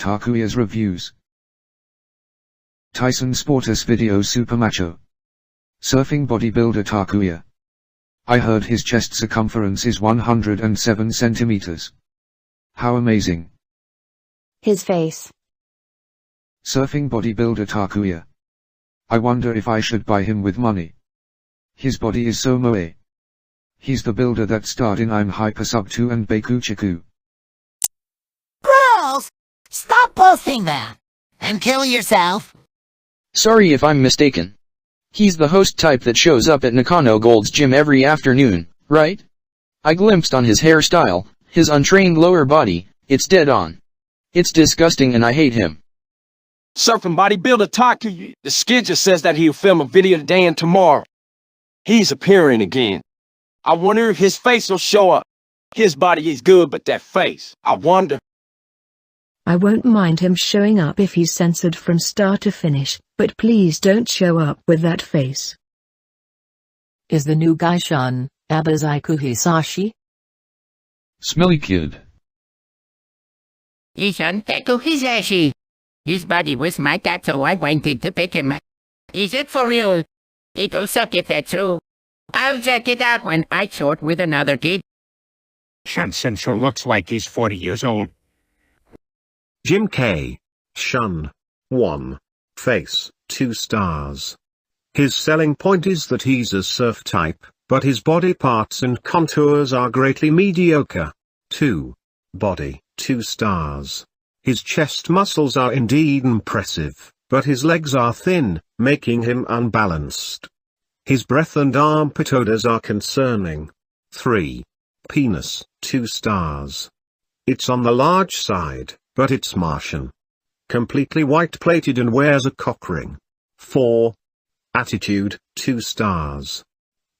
Takuya's reviews. Tyson Sportus video super macho. Surfing bodybuilder Takuya. I heard his chest circumference is 107 centimeters. How amazing. His face. Surfing bodybuilder Takuya. I wonder if I should buy him with money. His body is so moe. He's the builder that starred in I'm Hyper Sub 2 and Bakuchiku. Girls, stop posting that, and kill yourself. Sorry if I'm mistaken. He's the host type that shows up at Nakano Gold's gym every afternoon, right? I glimpsed on his hairstyle, his untrained lower body, it's dead on. It's disgusting and I hate him. Surfing bodybuilder Takuya, the skid just says that he'll film a video today and tomorrow. He's appearing again. I wonder if his face will show up. His body is good, but that face, I wonder. I won't mind him showing up if he's censored from start to finish, but please don't show up with that face. Is the new guy Shun, Abazaiku Hisashi? Smelly kid. Ishan Teku Hisashi. His body was my dad, so I wanted to pick him. Is it for real? It'll suck if that's true. I'll check it out when I short with another kid. Shun Sensor looks like he's 40 years old. Jim K. Shun. 1. Face, 2 stars. His selling point is that he's a surf type, but his body parts and contours are greatly mediocre. 2. Body, 2 stars. His chest muscles are indeed impressive, but his legs are thin, making him unbalanced. His breath and armpit odors are concerning. 3. Penis, 2 stars. It's on the large side, but it's Martian. Completely white-plated and wears a cock ring. 4. Attitude, 2 stars.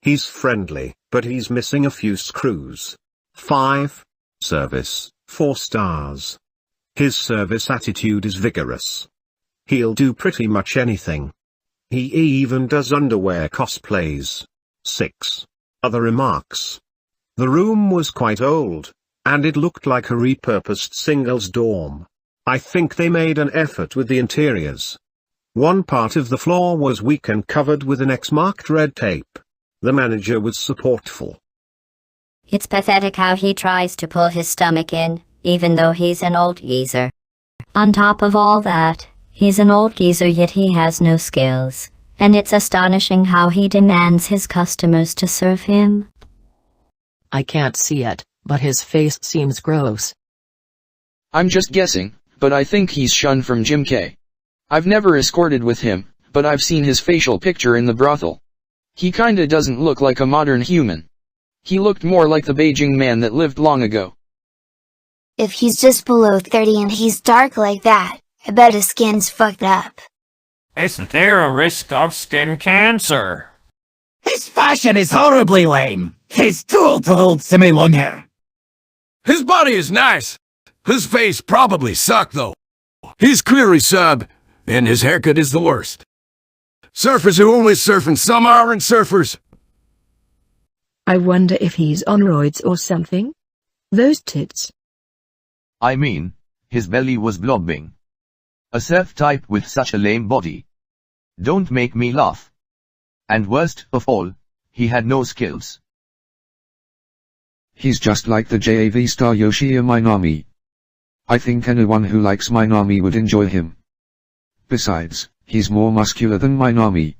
He's friendly, but he's missing a few screws. 5. Service, 4 stars. His service attitude is vigorous. He'll do pretty much anything. He even does underwear cosplays. 6. Other remarks. The room was quite old, and it looked like a repurposed singles dorm. I think they made an effort with the interiors. One part of the floor was weak and covered with an X marked red tape. The manager was supportful. It's pathetic how he tries to pull his stomach in, even though he's an old geezer. On top of all that, he's an old geezer yet he has no skills, and it's astonishing how he demands his customers to serve him. I can't see it, but his face seems gross. I'm just guessing, but I think he's Shun from Jim K. I've never escorted with him, but I've seen his facial picture in the brothel. He kinda doesn't look like a modern human. He looked more like the Beijing man that lived long ago. If he's just below 30 and he's dark like that, I bet his skin's fucked up. Isn't there a risk of skin cancer? His fashion is horribly lame. He's too old to hold semi-long hair. His body is nice. His face probably sucked though. He's clearly sub, and his haircut is the worst. Surfers who only surf in summer aren't surfers. I wonder if he's on roids or something? Those tits. I mean, his belly was blobbing. A surf type with such a lame body. Don't make me laugh. And worst of all, he had no skills. He's just like the JAV star Yoshia Minami. I think anyone who likes Minami would enjoy him. Besides, he's more muscular than Minami.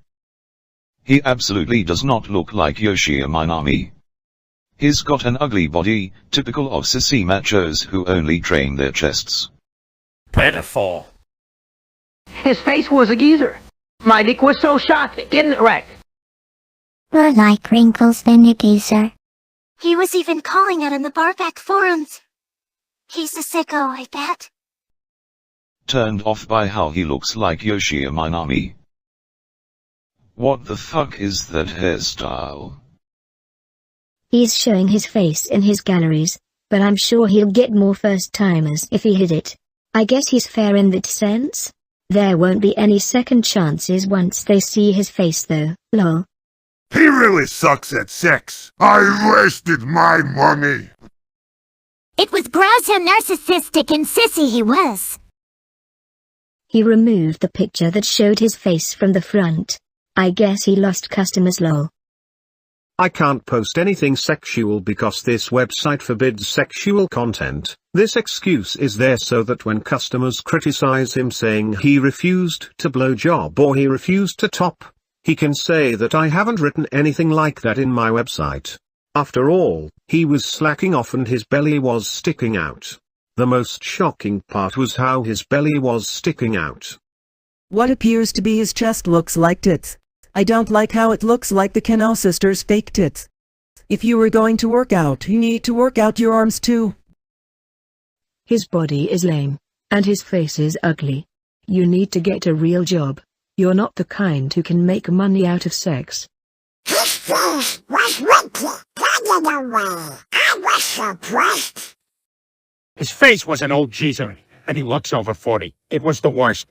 He absolutely does not look like Yoshia Minami. He's got an ugly body, typical of sissy machos who only train their chests. Pitiful. His face was a geezer. My dick was so shot it didn't wreck. More like wrinkles than a geezer. He was even calling it in the barback forums. He's a sicko, I bet. Turned off by how he looks like Yoshia Minami. What the fuck is that hairstyle? He's showing his face in his galleries, but I'm sure he'll get more first-timers if he hit it. I guess he's fair in that sense. There won't be any second chances once they see his face though, lol. He really sucks at sex. I wasted my money. It was gross how narcissistic and sissy he was. He removed the picture that showed his face from the front. I guess he lost customers lol. I can't post anything sexual because this website forbids sexual content. This excuse is there so that when customers criticize him saying he refused to blow job or he refused to top, he can say that I haven't written anything like that in my website. After all, he was slacking off and his belly was sticking out. The most shocking part was how his belly was sticking out. What appears to be his chest looks like tits. I don't like how it looks like the Canal sisters' fake tits. If you were going to work out, you need to work out your arms too. His body is lame, and his face is ugly. You need to get a real job. You're not the kind who can make money out of sex. His face was wicked. Get it away. I was surprised. His face was an old geezer, and he looks over 40. It was the worst.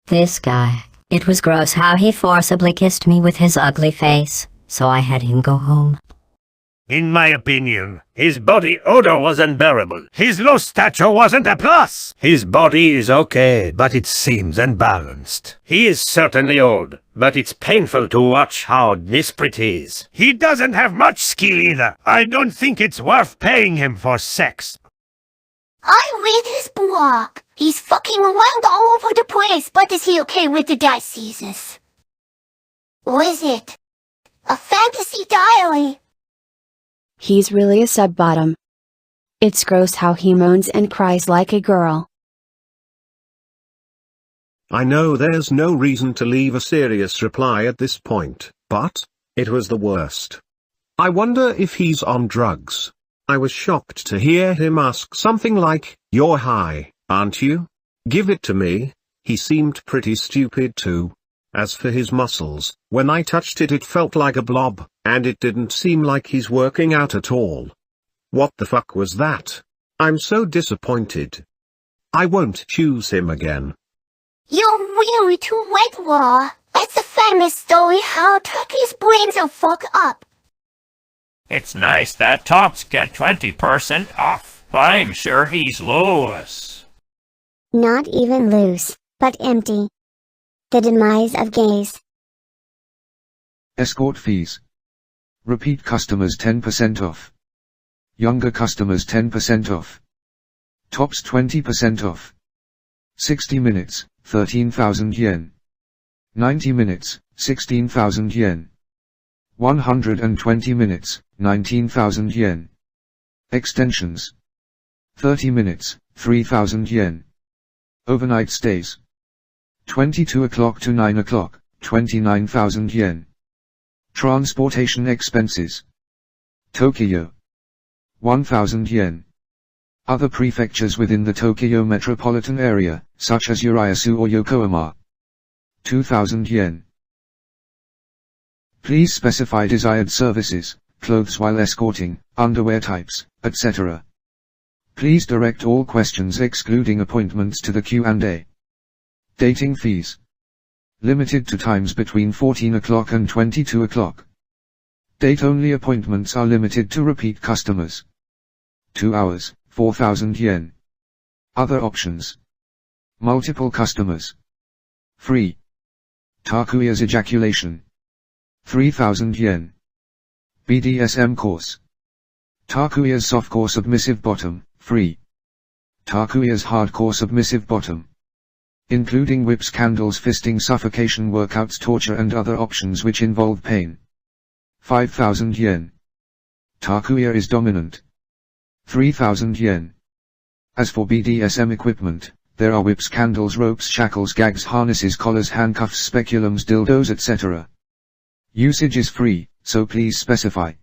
This guy. It was gross how he forcibly kissed me with his ugly face, so I had him go home. In my opinion, his body odor was unbearable. His low stature wasn't a plus. His body is okay, but it seems unbalanced. He is certainly old, but it's painful to watch how desperate he is. He doesn't have much skill either. I don't think it's worth paying him for sex. I read his blog. He's fucking around all over the place, but is he okay with the diseases? Or is it a fantasy diary? He's really a sub-bottom. It's gross how he moans and cries like a girl. I know there's no reason to leave a serious reply at this point, but it was the worst. I wonder if he's on drugs. I was shocked to hear him ask something like, "You're high, aren't you? Give it to me." He seemed pretty stupid too. As for his muscles, when I touched it it felt like a blob, and it didn't seem like he's working out at all. What the fuck was that? I'm so disappointed. I won't choose him again. You're really too late, Law. It's a famous story how turkeys' brains are fucked up. It's nice that tops get 20% off. I'm sure he's loose. Not even loose, but empty. The demise of gays. Escort fees. Repeat customers 10% off. Younger customers 10% off. Tops 20% off. 60 minutes, 13,000 yen. 90 minutes, 16,000 yen. 120 minutes, 19,000 yen. Extensions. 30 minutes, 3,000 yen. Overnight stays. 22 o'clock to 9 o'clock, 29,000 yen. Transportation expenses. Tokyo. 1,000 yen. Other prefectures within the Tokyo metropolitan area, such as Urayasu or Yokohama. 2,000 yen. Please specify desired services, clothes while escorting, underwear types, etc. Please direct all questions excluding appointments to the Q&A. Dating fees. Limited to times between 14 o'clock and 22 o'clock. Date-only appointments are limited to repeat customers. 2 hours, 4,000 yen. Other options. Multiple customers. Free. Takuya's ejaculation. 3,000 yen. BDSM course. Takuya's softcore submissive bottom, free. Takuya's hardcore submissive bottom. Including whips, candles, fisting, suffocation, workouts, torture and other options which involve pain. 5,000 yen. Takuya is dominant. 3,000 yen. As for BDSM equipment, there are whips, candles, ropes, shackles, gags, harnesses, collars, handcuffs, speculums, dildos, etc. Usage is free, so please specify.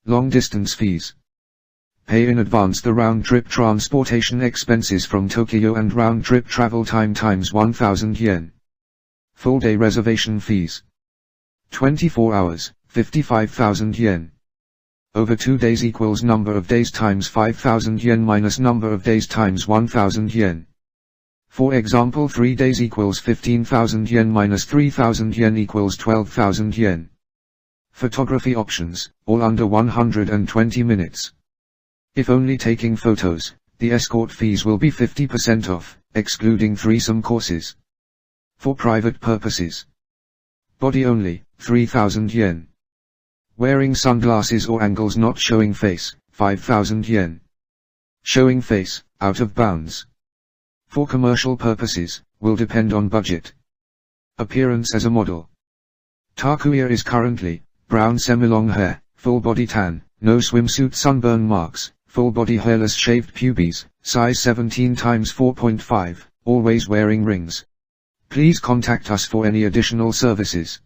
Long distance fees. Pay in advance the round-trip transportation expenses from Tokyo and round-trip travel time times 1,000 yen. Full-day reservation fees. 24 hours, 55,000 yen. Over 2 days equals number of days times 5,000 yen minus number of days times 1,000 yen. For example, 3 days equals 15,000 yen minus 3,000 yen equals 12,000 yen. Photography options, all under 120 minutes. If only taking photos, The escort fees will be 50% off, excluding threesome courses. For private purposes. Body only, 3,000 yen. Wearing sunglasses or angles not showing face, 5,000 yen. Showing face, out of bounds. For commercial purposes, will depend on budget. Appearance as a model. Takuya is currently, brown semi-long hair, full body tan, no swimsuit sunburn marks, full body hairless shaved pubes, size 17 x 4.5, always wearing rings. Please contact us for any additional services.